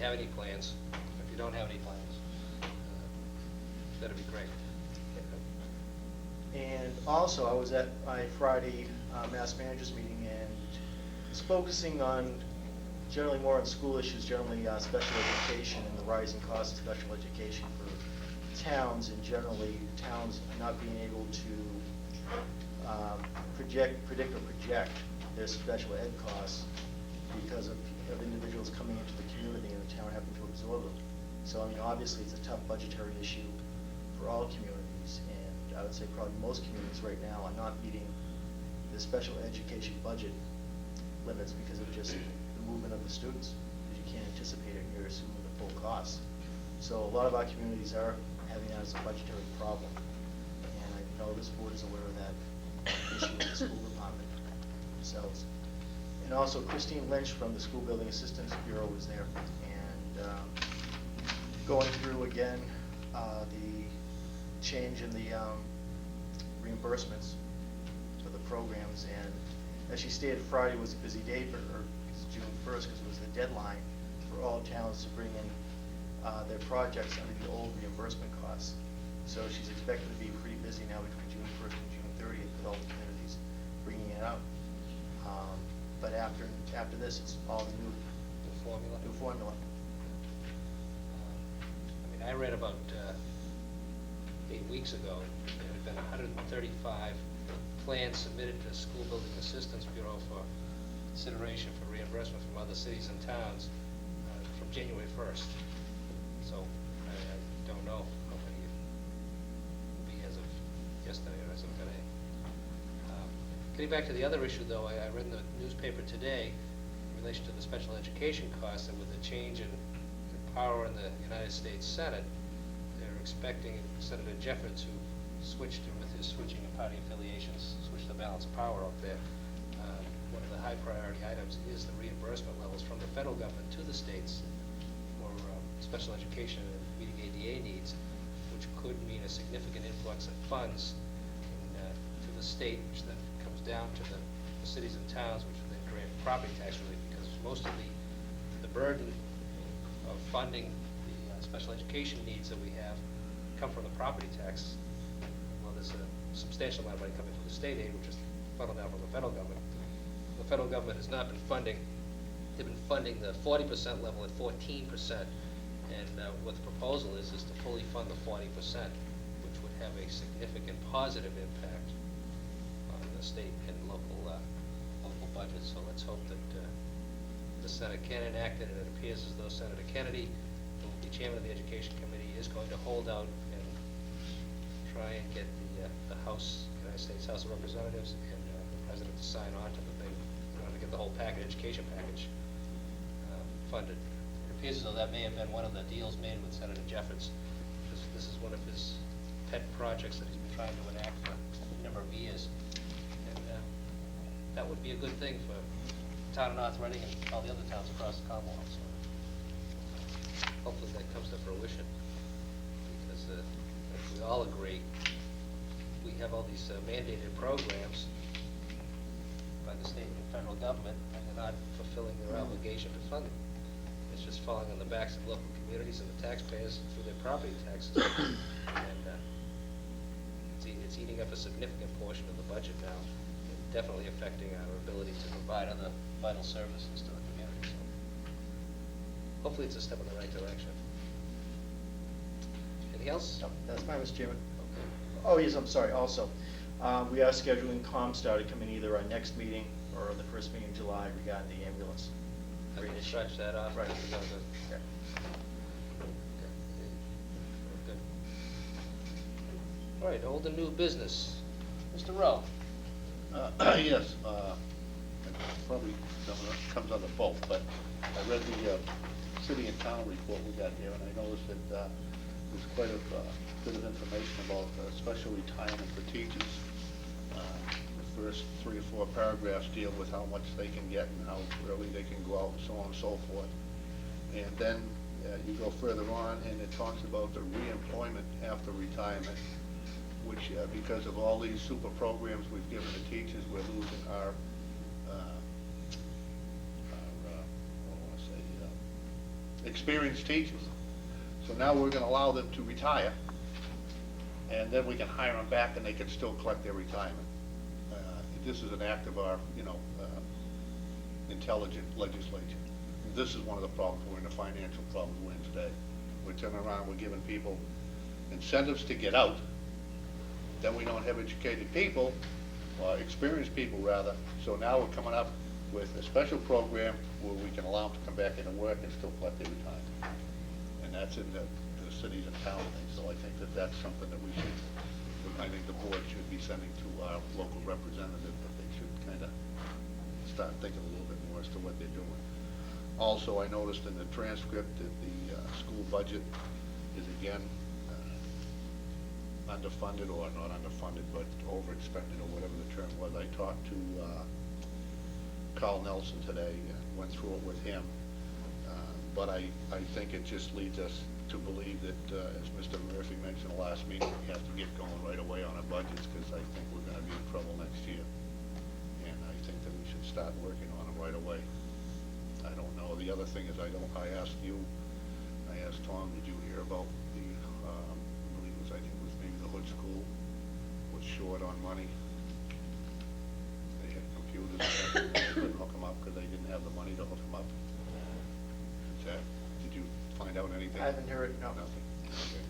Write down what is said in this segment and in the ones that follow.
have any plans. If you don't have any plans, that'd be great. And also, I was at my Friday Mass Managers meeting and was focusing on generally more on school issues, generally special education and the rising cost of special education for towns, and generally towns not being able to predict or project their special ed costs because of individuals coming into the community and the town having to absorb them. So, I mean, obviously it's a tough budgetary issue for all communities, and I would say probably most communities right now are not meeting the special education budget limits because of just the movement of the students, because you can't anticipate it and you're assuming the full cost. So a lot of our communities are having that as a budgetary problem, and I know this board is aware of that issue with the school department themselves. And also Christine Lynch from the School Building Assistance Bureau was there, and going through again the change in the reimbursements for the programs. And as she stated, Friday was a busy day for her, it's June 1st, because it was the deadline for all towns to bring in their projects under the old reimbursement costs. So she's expected to be pretty busy now between June 1st and June 30th with all the communities bringing it out. But after this, it's all the new formula. New formula. I mean, I read about 8 weeks ago, there had been 135 plans submitted to the School Building Assistance Bureau for consideration for reimbursement from other cities and towns from January 1st. So I don't know how many will be as of yesterday or as of today. Getting back to the other issue, though, I read in the newspaper today in relation to the special education costs, that with the change in power in the United States Senate, they're expecting Senator Jeffords, who switched with his switching of party affiliations, switched the balance of power up there. One of the high priority items is the reimbursement levels from the federal government to the states for special education and meeting ADA needs, which could mean a significant influx of funds to the state, which then comes down to the cities and towns, which then grant property tax relief, because most of the burden of funding the special education needs that we have come from the property tax. Well, there's a substantial amount of money coming from the state aid, which is funneled down from the federal government. The federal government has not been funding. They've been funding the 40% level at 14%, and what the proposal is to fully fund the 40%, which would have a significant positive impact on the state and local budgets. So let's hope that the Senate can enact it, and it appears as though Senator Kennedy, who will be chairman of the Education Committee, is going to hold out and try and get the House, United States House of Representatives, and the President to sign on to the thing, to get the whole package, education package, funded. It appears as though that may have been one of the deals made with Senator Jeffords. This is one of his pet projects that he's been trying to enact for a number of years. And that would be a good thing for the town of North Reading and all the other towns across the Commonwealth. So hopefully that comes to fruition, because if we all agree, we have all these mandated programs by the state and federal government, and they're not fulfilling their obligation to fund them. It's just falling on the backs of local communities and the taxpayers through their property taxes. And it's eating up a significant portion of the budget now, and definitely affecting our ability to provide other vital services to the community. So hopefully it's a step in the right direction. Anything else? No, that's fine, Mr. Chairman. Okay. Oh, yes, I'm sorry, also. We are scheduling ComStar to come in either our next meeting or the first meeting in July regarding the ambulance. I can stretch that off. Right. Okay. Good. All right, old and new business. Mr. Rowe. Yes, it probably comes under both, but I read the city and town report we got here, and I noticed that there's quite a bit of information about special retirement for teachers. The first 3 or 4 paragraphs deal with how much they can get and how early they can go out and so on and so forth. And then you go further on and it talks about the reemployment after retirement, which because of all these super programs we've given the teachers, we're losing our experienced teachers. So now we're gonna allow them to retire, and then we can hire them back and they can still collect their retirement. This is an act of our, intelligent legislature. This is one of the problems we're in, the financial problems we're in today. We're turning around, we're giving people incentives to get out, then we don't have educated people, or experienced people rather, so now we're coming up with a special program where we can allow them to come back into work and still collect their retirement. And that's in the cities and towns thing, so I think that that's something that we should, I think the board should be sending to our local representative, that they should kind of start thinking a little bit more as to what they're doing. Also, I noticed in the transcript that the school budget is again underfunded, or not underfunded, but over-expended, or whatever the term was. I talked to Carl Nelson today, went through it with him, but I think it just leads us to believe that, as Mr. Murphy mentioned last meeting, we have to get going right away on our budgets, because I think we're going to be in trouble next year. And I think that we should start working on them right away. I don't know. The other thing is, I asked you, I asked Tom, did you hear about the, I think it was maybe the Hood School was short on money. They had computers, they couldn't hook them up because they didn't have the money to hook them up. Did you find out anything? I haven't heard, no. Nothing. Okay,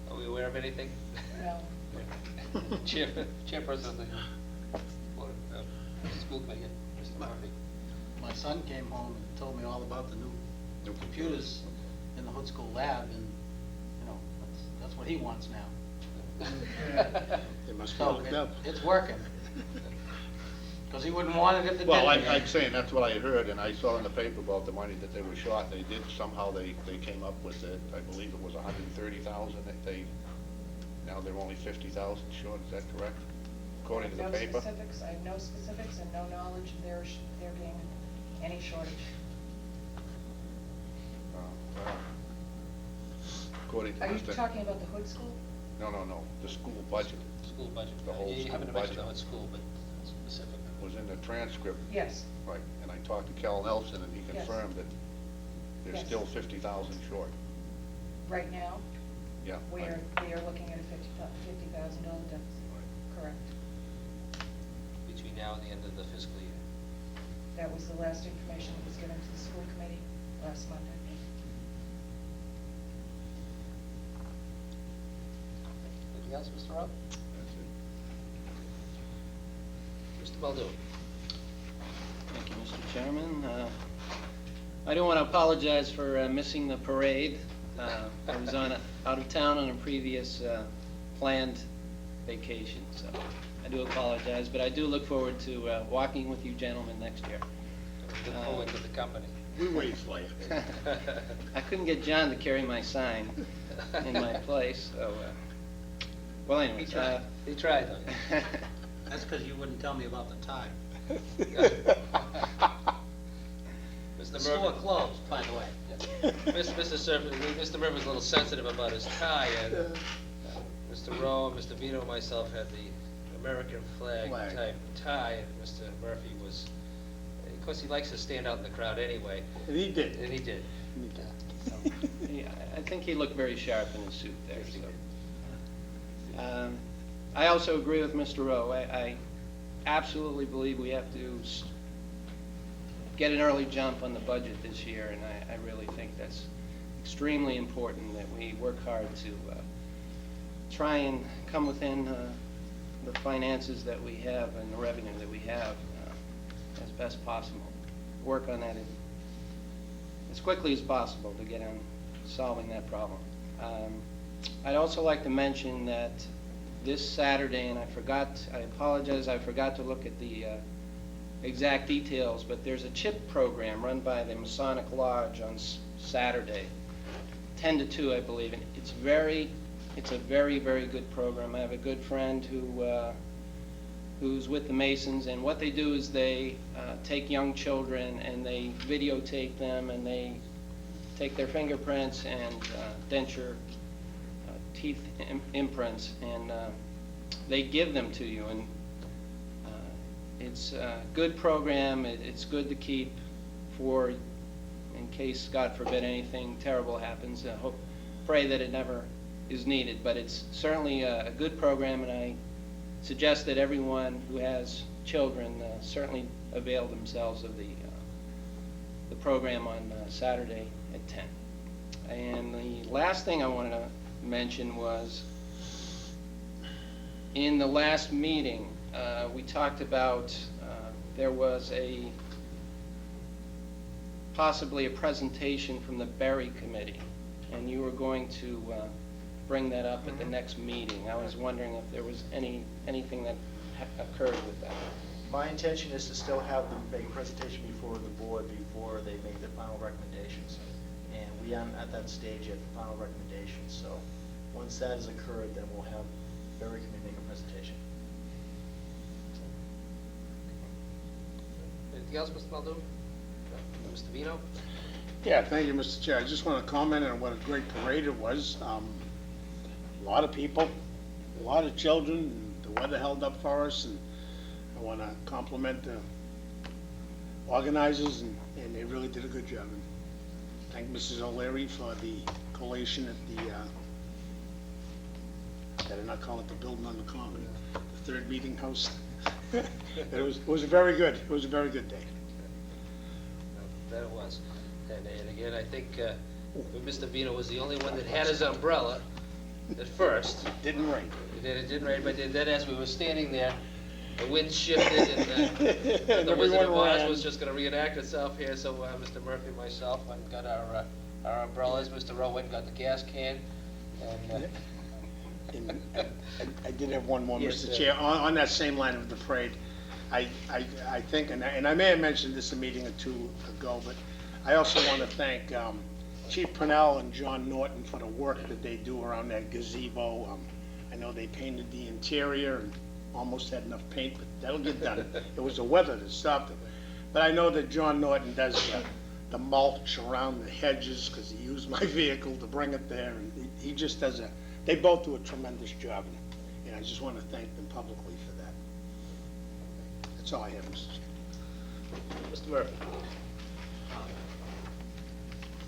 well, Are we aware of anything? No. Chairperson of the Board of School Committee, Mr. Murphy. My son came home and told me all about the new computers in the Hood School lab, and, that's what he wants now. They must be So hooked up. it's working. Because he wouldn't want it if it didn't. Well, I'm saying, that's what I had heard, and I saw in the paper about the money that they were short. They did, somehow they came up with it, I believe it was $130,000 that they, now they're only $50,000 short, is that correct? According to the paper? I have no specifics and no knowledge of there being any shortage. Well, according to Are you Mr. talking about the Hood School? No, the school budget School budget. The whole You school haven't mentioned budget. the whole school, but specifically. was in the transcript. Yes. Right, and I talked to Cal Nelson, and he Yes. confirmed that they're Yes. still 50,000 short. Right now, Yeah. we are looking at a $50,000 deficit. Correct. Between now and the end of the fiscal year. That was the last information that was given to the school committee last Monday. Anything else, Mr. Rowe? That's it. Mr. Muldoon? Thank you, Mr. Chairman. I do want to apologize for missing the parade. I was out of town on a previous planned vacation, so I do apologize. But I do look forward to walking with you gentlemen next year. Look forward to the company. We wait for you. I couldn't get John to carry my sign in my place, so, well, He anyways. tried, though. That's because you wouldn't tell me about the tie. Mr. The store Murphy. closed, by the way. Mr. Murphy's a little sensitive about his tie, and Mr. Rowe, Mr. Vito, and myself had the American flag type tie, and Mr. Murphy was, of course, he likes to stand out in the crowd anyway, And he did. and he did. Yeah, I think he looked very sharp in his suit there, Yes, he so. did. I also agree with Mr. Rowe. I absolutely believe we have to get an early jump on the budget this year, and I really think that's extremely important, that we work hard to try and come within the finances that we have and the revenue that we have as best possible. Work on that as quickly as possible to get on solving that problem. I'd also like to mention that this Saturday, and I apologize, I forgot to look at the exact details, but there's a CHIP program run by the Masonic Lodge on Saturday, 10 to 2, I believe, and it's a very, very good program. I have a good friend who's with the Masons, and what they do is they take young children and they videotape them, and they take their fingerprints and denture teeth imprints, and they give them to you. And it's a good program. It's good to keep for in case, God forbid, anything terrible happens. Pray that it never is needed, but it's certainly a good program, and I suggest that everyone who has children certainly avail themselves of the program on Saturday at 10. And the last thing I wanted to mention was, in the last meeting, we talked about there was possibly a presentation from the Berry Committee, and you were going to bring that up at the next meeting. I was wondering if there was anything that occurred with that. My intention is to still have them make a presentation before the board before they make their final recommendations. And we aren't at that stage yet for final recommendations, so once that has occurred, then we'll have Berry Committee make a presentation. Anything else, Mr. Muldoon? No? Mr. Vino? Yeah, thank you, Mr. Chair. I just want to comment on what a great parade it was. A lot of people, a lot of children, and the weather held up for us, and I want to compliment the organizers, and they really did a good job. And thank Mrs. O'Leary for the collation at the, I did not call it the building on the common, the third meeting house. It was a very good, it was a very good day. That it was. And again, I think Mr. Vino was the only one that had his umbrella at first. Didn't rain. It didn't rain, but then as we were standing there, the wind shifted and And the Wizard of everyone Oz ran. was just gonna reenact itself here, so Mr. Murphy and myself went and got our umbrellas. Mr. Rowe went and got the gas can, and And I did have one more, Yes, Mr. sir. Chair, on that same line of the parade. I think, and I may have mentioned this a meeting or two ago, but I also want to thank Chief Purnell and John Norton for the work that they do around that gazebo. I know they painted the interior and almost had enough paint, but that'll get done. It was the weather that stopped it. But I know that John Norton does the mulch around the hedges, because he used my vehicle to bring it there, and he just does they both do a tremendous job, and I just want to thank them publicly for that. That's all I have, Mr. Chair. Mr. Murphy.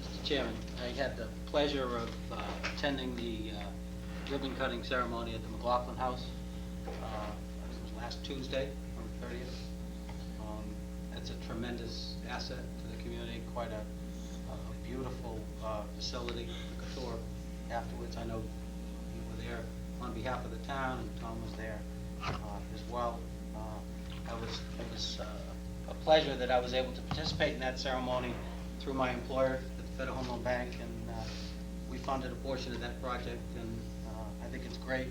Mr. Chairman, I had the pleasure of attending the ribbon cutting ceremony at the McLaughlin House. It was last Tuesday, on the 30th. It's a tremendous asset to the community, quite a beautiful facility. The tour afterwards, I know you were there on behalf of the town, and Tom was there as well. It was a pleasure that I was able to participate in that ceremony through my employer at the Federal Home Loan Bank, and we funded a portion of that project, and I think it's great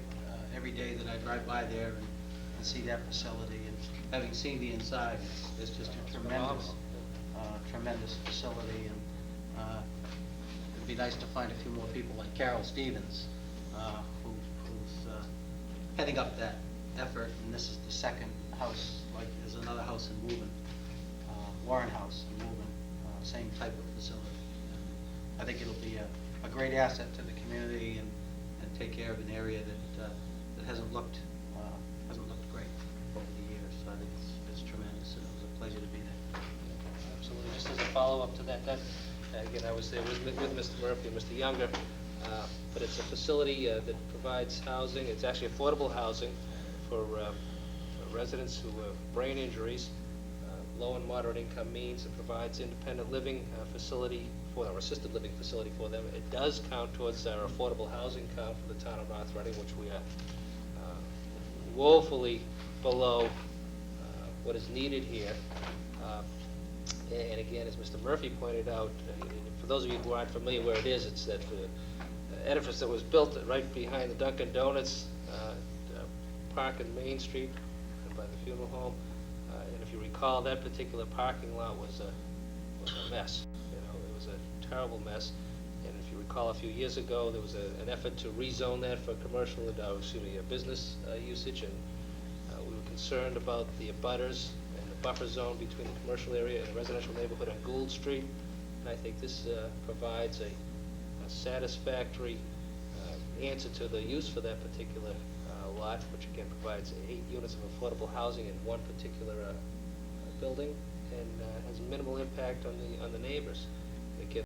every day that I drive by there and see that facility, and having seen the inside, it's just a tremendous, tremendous facility, and it'd be nice to find a few more people like Carol Stevens, who's heading up that effort, and this is the second house, like there's another house in Woburn, Warren House in Woburn, same type of facility. I think it'll be a great asset to the community, and take care of an area that hasn't looked great over the years. So I think it's tremendous, and it was a pleasure to be there. Absolutely. Just as a follow-up to that, again, I was there with Mr. Murphy and Mr. Younger, but it's a facility that provides housing. It's actually affordable housing for residents who have brain injuries, low and moderate income means. It provides independent living facility for them, or assisted living facility for them. It does count towards our affordable housing count for the town of North Reading, which we are woefully below what is needed here. And again, as Mr. Murphy pointed out, for those of you who aren't familiar where it is, it's that edifice that was built right behind the Dunkin' Donuts park in Main Street by the funeral home. And if you recall, that particular parking lot was a mess. You know, it was a terrible mess. And if you recall, a few years ago, there was an effort to rezone that for commercial, business usage, and we were concerned about the abutters and the buffer zone between the commercial area and the residential neighborhood on Gould Street. And I think this provides a satisfactory answer to the use for that particular lot, which again provides 8 units of affordable housing in one particular building, and has minimal impact on the neighbors.